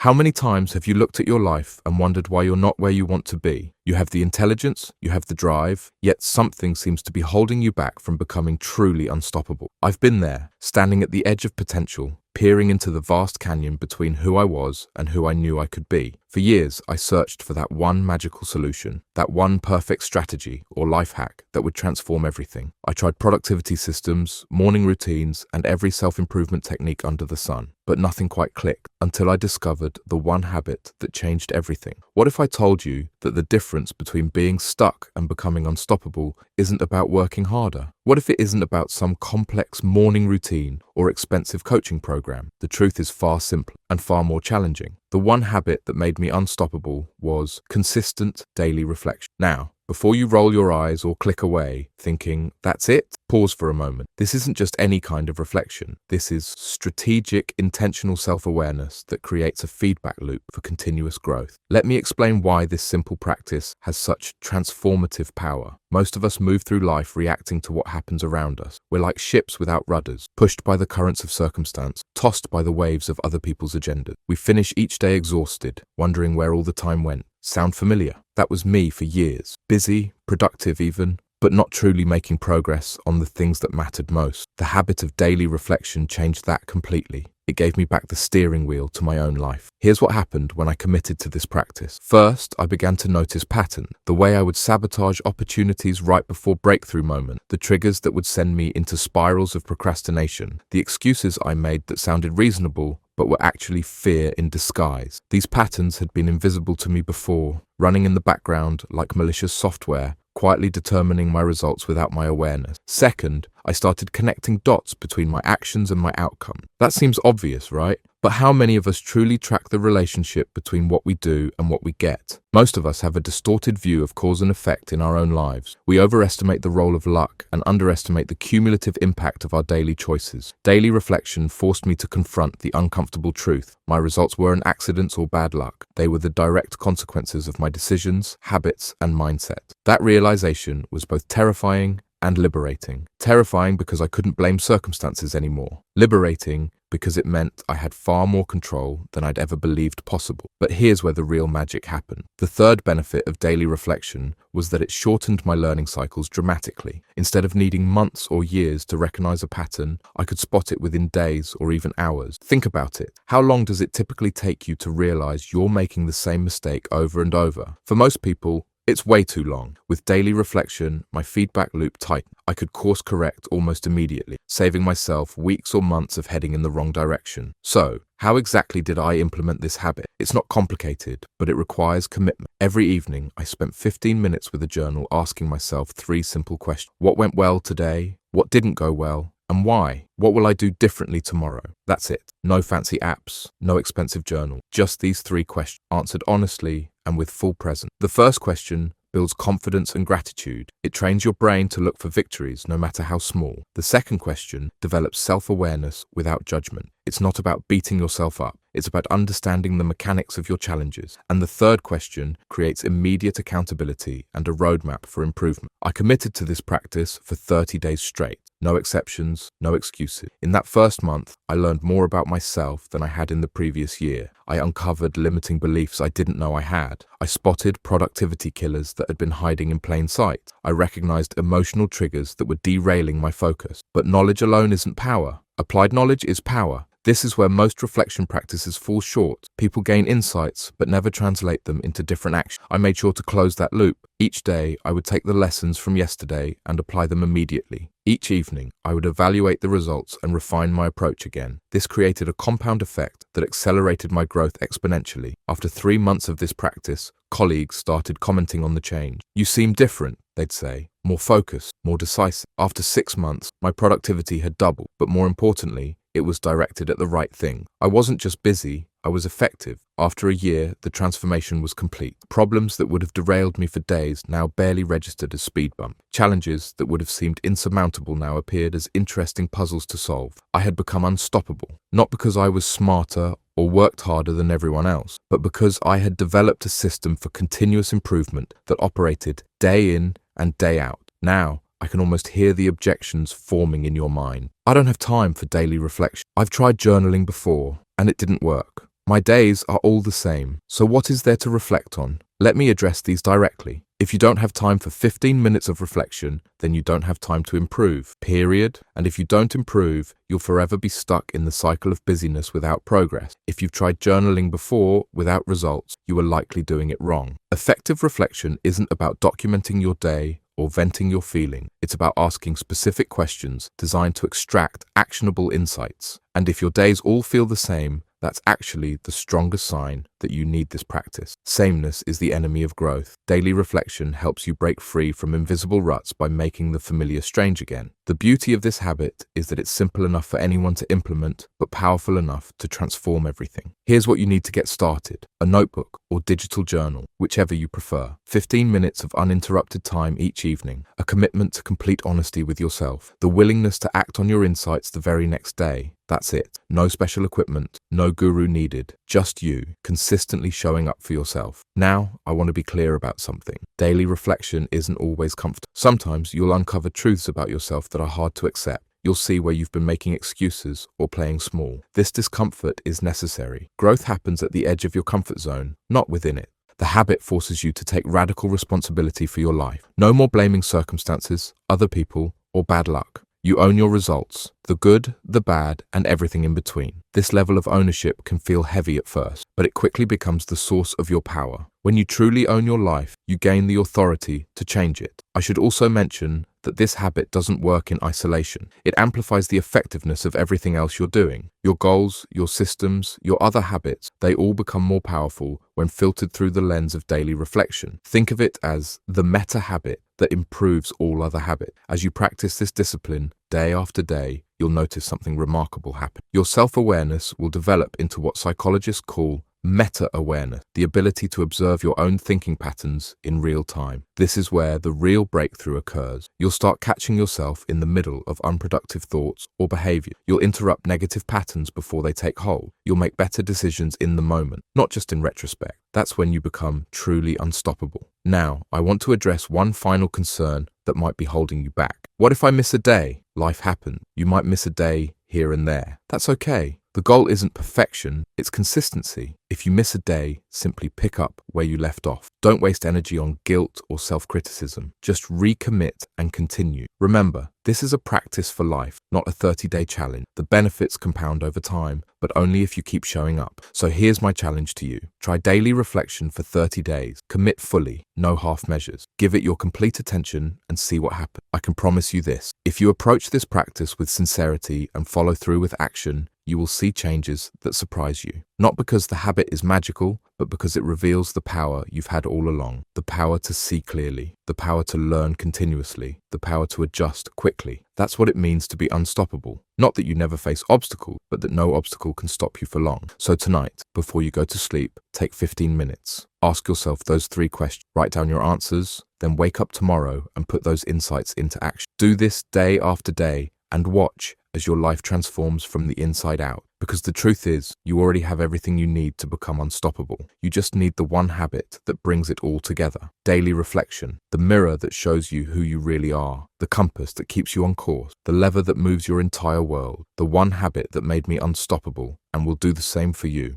How many times have you looked at your life and wondered why you're not where you want to be? You have the intelligence, you have the drive, yet something seems to be holding you back from becoming truly unstoppable. I've been there, standing at the edge of potential, peering into the vast canyon between who I was and who I knew I could be. For years, I searched for that one magical solution, that one perfect strategy or life hack that would transform everything. I tried productivity systems, morning routines, and every self-improvement technique under the sun, but nothing quite clicked until I discovered the one habit that changed everything. What if I told you that the difference between being stuck and becoming unstoppable isn't about working harder? What if it isn't about some complex morning routine or expensive coaching program? The truth is far simpler and far more challenging. The one habit that made me unstoppable was consistent daily reflection. Now, before you roll your eyes or click away thinking, that's it, pause for a moment. This isn't just any kind of reflection. This is strategic, intentional self-awareness that creates a feedback loop for continuous growth. Let me explain why this simple practice has such transformative power. Most of us move through life reacting to what happens around us. We're like ships without rudders, pushed by the currents of circumstance, tossed by the waves of other people's agendas. We finish each day exhausted, wondering where all the time went. Sound familiar? That was me for years. Busy, productive even, but not truly making progress on the things that mattered most. The habit of daily reflection changed that completely. It gave me back the steering wheel to my own life. Here's what happened when I committed to this practice. First, I began to notice pattern, the way I would sabotage opportunities right before breakthrough moment, the triggers that would send me into spirals of procrastination, the excuses I made that sounded reasonable but were actually fear in disguise. These patterns had been invisible to me before, running in the background like malicious software, quietly determining my results without my awareness. Second, I started connecting dots between my actions and my outcome. That seems obvious, right? But how many of us truly track the relationship between what we do and what we get? Most of us have a distorted view of cause and effect in our own lives. We overestimate the role of luck and underestimate the cumulative impact of our daily choices. Daily reflection forced me to confront the uncomfortable truth. My results weren't accidents or bad luck. They were the direct consequences of my decisions, habits, and mindset. That realization was both terrifying and liberating. Terrifying because I couldn't blame circumstances anymore. Liberating because it meant I had far more control than I'd ever believed possible. But here's where the real magic happened. The third benefit of daily reflection was that it shortened my learning cycles dramatically. Instead of needing months or years to recognize a pattern, I could spot it within days or even hours. Think about it. How long does it typically take you to realize you're making the same mistake over and over? For most people, it's way too long. With daily reflection, my feedback loop tightened. I could course correct almost immediately, saving myself weeks or months of heading in the wrong direction. So, how exactly did I implement this habit? It's not complicated, but it requires commitment. Every evening, I spent 15 minutes with a journal asking myself 3 simple questions. What went well today? What didn't go well? And why? What will I do differently tomorrow? That's it. No fancy apps, no expensive journal. Just these 3 questions, answered honestly and with full presence. The first question builds confidence and gratitude. It trains your brain to look for victories, no matter how small. The second question develops self-awareness without judgment. It's not about beating yourself up. It's about understanding the mechanics of your challenges. And the third question creates immediate accountability and a roadmap for improvement. I committed to this practice for 30 days straight. No exceptions, no excuses. In that first month, I learned more about myself than I had in the previous year. I uncovered limiting beliefs I didn't know I had. I spotted productivity killers that had been hiding in plain sight. I recognized emotional triggers that were derailing my focus. But knowledge alone isn't power. Applied knowledge is power. This is where most reflection practices fall short. People gain insights, but never translate them into different actions. I made sure to close that loop. Each day, I would take the lessons from yesterday and apply them immediately. Each evening, I would evaluate the results and refine my approach again. This created a compound effect that accelerated my growth exponentially. After 3 months of this practice, colleagues started commenting on the change. You seem different, they'd say. More focused, more decisive. After 6 months, my productivity had doubled, but more importantly, it was directed at the right thing. I wasn't just busy, I was effective. After a year, the transformation was complete. Problems that would have derailed me for days now barely registered as speed bumps. Challenges that would have seemed insurmountable now appeared as interesting puzzles to solve. I had become unstoppable, not because I was smarter or worked harder than everyone else, but because I had developed a system for continuous improvement that operated day in and day out. Now, I can almost hear the objections forming in your mind. I don't have time for daily reflection. I've tried journaling before, and it didn't work. My days are all the same, so what is there to reflect on? Let me address these directly. If you don't have time for 15 minutes of reflection, then you don't have time to improve, period. And if you don't improve, you'll forever be stuck in the cycle of busyness without progress. If you've tried journaling before without results, you are likely doing it wrong. Effective reflection isn't about documenting your day or venting your feeling. It's about asking specific questions designed to extract actionable insights. And if your days all feel the same, that's actually the strongest sign that you need this practice. Sameness is the enemy of growth. Daily reflection helps you break free from invisible ruts by making the familiar strange again. The beauty of this habit is that it's simple enough for anyone to implement, but powerful enough to transform everything. Here's what you need to get started: a notebook or digital journal, whichever you prefer. 15 minutes of uninterrupted time each evening, a commitment to complete honesty with yourself, the willingness to act on your insights the very next day. That's it. No special equipment, no guru needed, just you, consistently showing up for yourself. Now, I want to be clear about something. Daily reflection isn't always comfortable. Sometimes you'll uncover truths about yourself that are hard to accept. You'll see where you've been making excuses or playing small. This discomfort is necessary. Growth happens at the edge of your comfort zone, not within it. The habit forces you to take radical responsibility for your life. No more blaming circumstances, other people, or bad luck. You own your results, the good, the bad, and everything in between. This level of ownership can feel heavy at first, but it quickly becomes the source of your power. When you truly own your life, you gain the authority to change it. I should also mention that this habit doesn't work in isolation. It amplifies the effectiveness of everything else you're doing. Your goals, your systems, your other habits, they all become more powerful when filtered through the lens of daily reflection. Think of it as the meta habit that improves all other habits. As you practice this discipline day after day, you'll notice something remarkable happen. Your self-awareness will develop into what psychologists call meta-awareness, the ability to observe your own thinking patterns in real time. This is where the real breakthrough occurs. You'll start catching yourself in the middle of unproductive thoughts or behavior. You'll interrupt negative patterns before they take hold. You'll make better decisions in the moment, not just in retrospect. That's when you become truly unstoppable. Now, I want to address one final concern that might be holding you back. What if I miss a day? Life happens. You might miss a day here and there. That's okay. The goal isn't perfection, it's consistency. If you miss a day, simply pick up where you left off. Don't waste energy on guilt or self-criticism. Just recommit and continue. Remember, this is a practice for life, not a 30-day challenge. The benefits compound over time, but only if you keep showing up. So here's my challenge to you. Try daily reflection for 30 days. Commit fully, no half measures. Give it your complete attention and see what happens. I can promise you this. If you approach this practice with sincerity and follow through with action, you will see changes that surprise you. Not because the habit is magical, but because it reveals the power you've had all along. The power to see clearly, the power to learn continuously, the power to adjust quickly. That's what it means to be unstoppable. Not that you never face obstacles, but that no obstacle can stop you for long. So tonight, before you go to sleep, take 15 minutes. Ask yourself those 3 questions. Write down your answers, then wake up tomorrow and put those insights into action. Do this day after day and watch as your life transforms from the inside out. Because the truth is, you already have everything you need to become unstoppable. You just need the one habit that brings it all together. Daily reflection, the mirror that shows you who you really are, the compass that keeps you on course, the lever that moves your entire world, the one habit that made me unstoppable and will do the same for you.